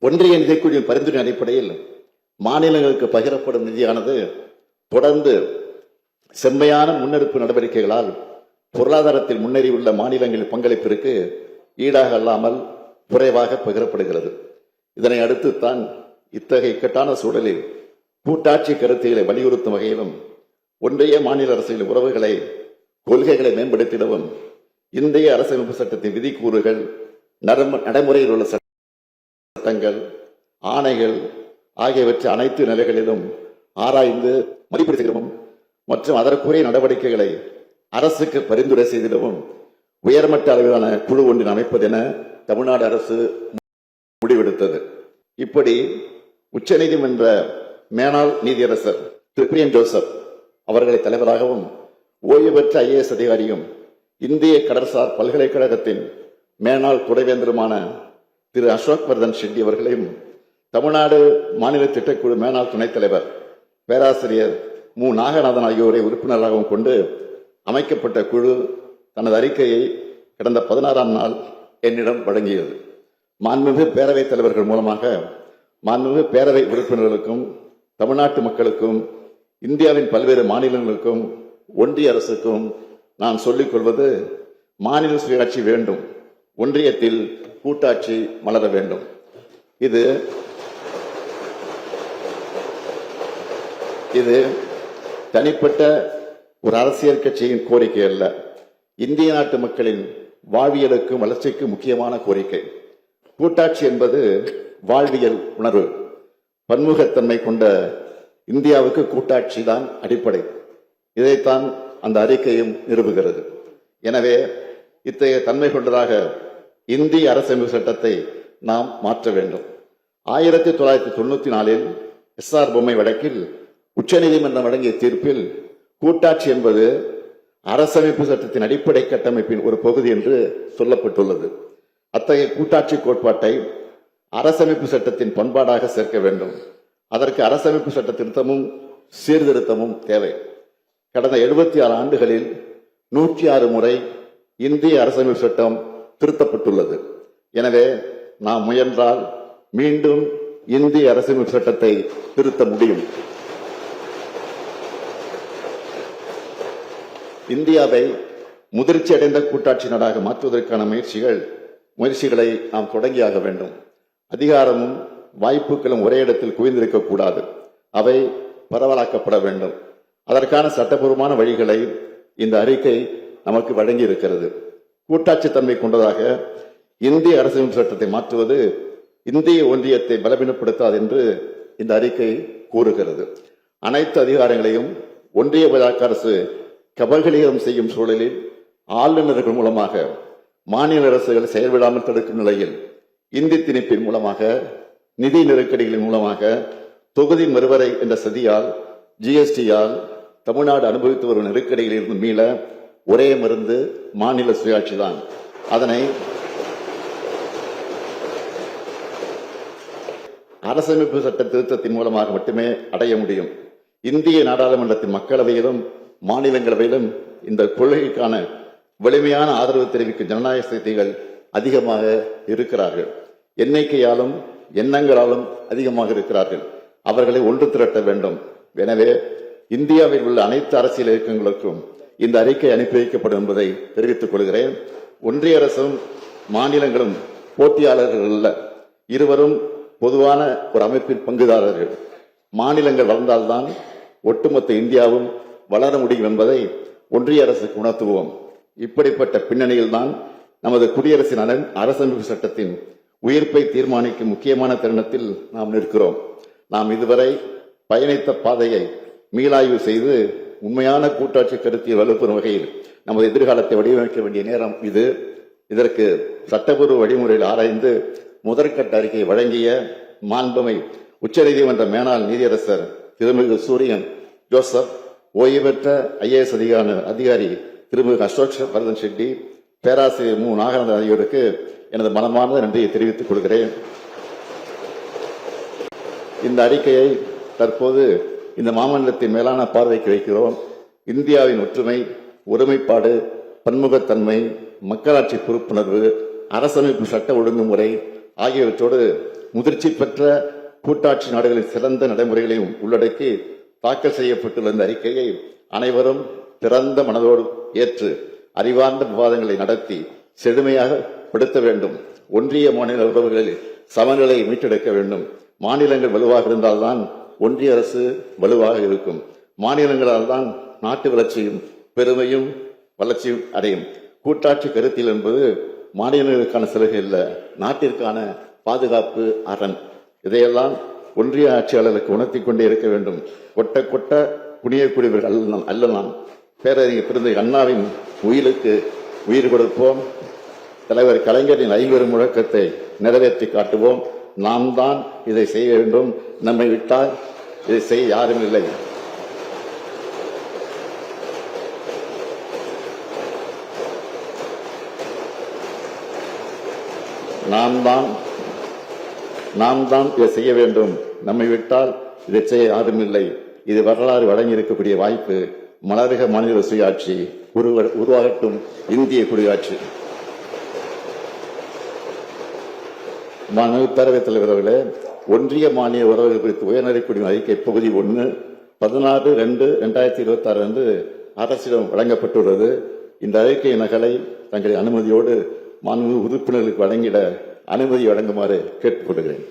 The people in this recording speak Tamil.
ஒன்றிய நிதிக்குழுவின் பரிந்துரை அடிப்படையில் மாநிலங்களுக்கு பகிரப்படும் நிதியானது தொடர்ந்து செம்மையான முன்னெடுப்பு நடவடிக்கைகளால் பொருளாதாரத்தில் முன்னேறியுள்ள மாநிலங்களின் பங்களிப்பிற்கு ஈடாக அல்லாமல் குறைவாக பகிரப்படுகிறது. இதனை அடுத்துத்தான் இத்தகைய இக்கட்டான சூழலில் கூட்டாட்சி கருத்தியலை வலியுறுத்தும் வகையிலும் ஒன்றிய மாநில அரசுகளின் உறவுகளை கொள்கைகளை மேம்படுத்திடவும் இந்திய அரசமைப்பு சட்டத்தின் விதிக்கூறுகள், நடைமுறையில் உள்ள சட்டங்கள், ஆணைகள் ஆகியவற்றை அனைத்து நிலைகளிலும் ஆராய்ந்து மதிப்பீடு செய்யவும் மற்றும் அதற்குரிய நடவடிக்கைகளை அரசுக்கு பரிந்துரை செய்திடவும் உயர்மட்ட அளவிலான குழு ஒன்றின் அமைப்பது என தமிழ்நாடு அரசு முடிவெடுத்தது. இப்படி உச்சநீதிமன்ற மேனாள் நீதியரசர் திரு பிரியன் ஜோசப் அவர்களை தலைவராகவும் ஓய்வு பெற்ற IAS அதிகாரியும் இந்திய கடற்சார் பல்கலைக்கழகத்தின் மேனாள் துணைவேந்தருமான திரு அசோக் வர்தன் ஷெட்டி அவர்களையும் தமிழ்நாடு மாநில திட்டக்குழு மேனாள் துணைத் தலைவர் பேராசிரியர் மு. நாகநாதன் ஆகியோரை உறுப்பினராகவும் கொண்டு அமைக்கப்பட்ட குழு தனது அறிக்கையை கடந்த 16ஆம் நாள் என்னிடம் வழங்கியது. மாண்புமிகு பேரவைத் தலைவர்கள் மூலமாக மாண்புமிகு பேரவை உறுப்பினர்களுக்கும் தமிழ்நாட்டு மக்களுக்கும் இந்தியாவின் பல்வேறு மாநிலங்களுக்கும் ஒன்றிய அரசுக்கும் நான் சொல்லிக் கொள்வது, மாநில சுயாட்சி வேண்டும், ஒன்றியத்தில் கூட்டாட்சி மலர வேண்டும். இது தனிப்பட்ட ஒரு அரசியல் கட்சியின் கோரிக்கை அல்ல, இந்திய நாட்டு மக்களின் வாழ்வியலுக்கும் வளர்ச்சிக்கும் முக்கியமான கோரிக்கை. கூட்டாட்சி என்பது வாழ்வியல் உணர்வு. பன்முகத்தன்மை கொண்ட இந்தியாவுக்கு கூட்டாட்சி தான் அடிப்படை. இதைத்தான் அந்த அறிக்கையும் நிறுவுகிறது. எனவே இத்தகைய தன்மை கொண்டதாக இந்திய அரசமைப்பு சட்டத்தை நாம் மாற்ற வேண்டும். 1994 SR பொம்மை வழக்கில் உச்சநீதிமன்றம் வழங்கிய தீர்ப்பில் கூட்டாட்சி என்பது அரசமைப்பு சட்டத்தின் அடிப்படை கட்டமைப்பின் ஒரு பகுதி என்று சொல்லப்பட்டுள்ளது. அத்தகைய கூட்டாட்சி கோட்பாட்டை அரசமைப்பு சட்டத்தின் பண்பாடாக சேர்க்க வேண்டும். அதற்கு அரசமைப்பு சட்ட திருத்தமும் சீர்திருத்தமும் தேவை. கடந்த 76 ஆண்டுகளில் 106 முறை இந்திய அரசமைப்பு சட்டம் திருத்தப்பட்டுள்ளது. எனவே நாம் முயன்றால் மீண்டும் இந்திய அரசமைப்பு சட்டத்தை திருத்த முடியும். இந்தியாவை முதிர்ச்சி அடைந்த கூட்டாட்சி நாடாக மாற்றுவதற்கான முயற்சிகளை நாம் தொடங்கியாக வேண்டும். அதிகாரமும் வாய்ப்புகளும் ஒரே இடத்தில் குவிந்திருக்கக்கூடாது. அவை பரவலாக்கப்பட வேண்டும். அதற்கான சட்டபூர்வமான வழிகளை இந்த அறிக்கை நமக்கு வழங்கி இருக்கிறது. கூட்டாட்சி தன்மை கொண்டதாக இந்திய அரசியல் சட்டத்தை மாற்றுவது இந்திய ஒன்றியத்தை பலவீனப்படுத்தாது என்று இந்த அறிக்கை கூறுகிறது. அனைத்து அதிகாரங்களையும் ஒன்றிய அரசு கபலீகரம் செய்யும் சூழலில் ஆளுநர்கள் மூலமாக மாநில அரசுகள் செயல்படாமல் தடுக்கும் நிலையில் இந்தி திணிப்பின் மூலமாக, நிதி நெருக்கடிகளின் மூலமாக, தொகுதி மறுவரை என்ற சதியால், GSTயால் தமிழ்நாடு அனுபவித்து வரும் நெருக்கடிகளில் இருந்து மீள ஒரே மருந்து மாநில சுயாட்சி தான். அதனை அரசமைப்பு சட்ட திருத்தத்தின் மூலமாக மட்டுமே அடைய முடியும். இந்திய நாடாளுமன்றத்தின் மக்களவையிலும் மாநிலங்களவையிலும் இந்த கொள்கைக்கான வலிமையான ஆதரவு தெரிவிக்கும் ஜனநாயக சக்திகள் அதிகமாக இருக்கிறார்கள். எண்ணிக்கையாலும் எண்ணங்களாலும் அதிகமாக இருக்கிறார்கள். அவர்களை ஒன்று திரட்ட வேண்டும். எனவே இந்தியாவில் உள்ள அனைத்து அரசியல் இயக்கங்களுக்கும் இந்த அறிக்கை அனுப்பி வைக்கப்படும் என்பதை தெரிவித்துக் கொள்கிறேன். ஒன்றிய அரசும் மாநிலங்களும் போட்டியாளர்கள் அல்ல, இருவரும் பொதுவான ஒரு அமைப்பின் பங்குதாரர்கள். மாநிலங்கள் வளர்ந்தால்தான் ஒட்டுமொத்த இந்தியாவும் வளர முடியும் என்பதை ஒன்றிய அரசுக்கு உணர்த்துவோம். இப்படிப்பட்ட பின்னணியில்தான் நமது குடியரசின் அரசமைப்பு சட்டத்தின் உயிர்ப்பை தீர்மானிக்கும் முக்கியமான தருணத்தில் நாம் நிற்கிறோம். நாம் இதுவரை பயணித்த பாதையை மீளாய்வு செய்து உண்மையான கூட்டாட்சி கருத்தை வலுப்பெறும் வகையில் நமது எதிர்காலத்தை வடிவமைக்க வேண்டிய நேரம் இது. இதற்கு சட்டப்பூர்வ வழிமுறையில் ஆராய்ந்து முதற்கட்ட அறிக்கையை வழங்கிய மாண்புமை உச்சநீதிமன்ற மேனாள் நீதியரசர் திருமிகு சூரியன் ஜோசப், ஓய்வு பெற்ற IAS அதிகாரி திருமிகு அசோக் வர்தன் ஷெட்டி, பேராசிரியர் மு. நாகநாதன் ஆகியோருக்கு எனது மனமார்ந்த நன்றியை தெரிவித்துக் கொள்கிறேன். இந்த அறிக்கையை தற்போது இந்த மாமன்றத்தின் மேலான பார்வைக்கு வைக்கிறோம். இந்தியாவின் ஒற்றுமை, ஒருமைப்பாடு, பன்முகத்தன்மை, மக்களாட்சி பொறுப்புணர்வு, அரசமைப்பு சட்ட ஒழுங்குமுறை ஆகியவற்றோடு முதிர்ச்சி பெற்ற கூட்டாட்சி நாடுகளின் சிறந்த நடைமுறைகளையும் உள்ளடக்கி தாக்கல் செய்யப்பட்டுள்ள இந்த அறிக்கையை அனைவரும் திறந்த மனதோடு ஏற்று அறிவார்ந்த விவாதங்களை நடத்தி செழுமையாக படுத்த வேண்டும். ஒன்றிய மாநில உறவுகளில் சமநிலையை மீட்டெடுக்க வேண்டும். மாநிலங்கள் வலுவாக இருந்தால்தான் ஒன்றிய அரசு வலுவாக இருக்கும். மாநிலங்களால் தான் நாட்டு வளர்ச்சியும் பெருமையும் வளர்ச்சியும் அடையும். கூட்டாட்சி கருத்தில் என்பது மாநிலங்களுக்கான சலுகை இல்ல, நாட்டிற்கான பாதுகாப்பு அரண். இதையெல்லாம் ஒன்றிய ஆட்சியாளர்களுக்கு உணர்த்திக் கொண்டே இருக்க வேண்டும். கொட்ட கொட்ட குனியக்கூடியவர்கள் அல்ல நான். பேரறிஞர் பெருந்தை அண்ணாவின் உயிருக்கு உயிர் கொடுப்போம். தலைவர் கலைஞரின் 50 முழக்கத்தை நிறைவேற்றி காட்டுவோம். நாம் தான் இதை செய்ய வேண்டும். நம்மை விட்டால் இதை செய்ய யாரும் இல்லை. நாம் தான் இதை செய்ய வேண்டும். நம்மை விட்டால் இதை செய்ய யாரும் இல்லை. இது வரலாறு வழங்கி இருக்கக்கூடிய வாய்ப்பு. மலர்க மாநில சுயாட்சி, உருவாகட்டும் இந்திய குடியாட்சி. பேரவைத் தலைவர் அவர்களே, ஒன்றிய மாநில உறவுகள் குறித்து உயர்நிலை குடிமை அறிக்கை பகுதி 1 16/2/2026 அன்று அரசிடம் வழங்கப்பட்டுள்ளது. இந்த அறிக்கை நகலை தங்களின் அனுமதியோடு மாண்புமிகு உறுப்பினர்களுக்கு வழங்கிட அனுமதி வழங்குமாறு கேட்டுக்கொள்கிறேன்.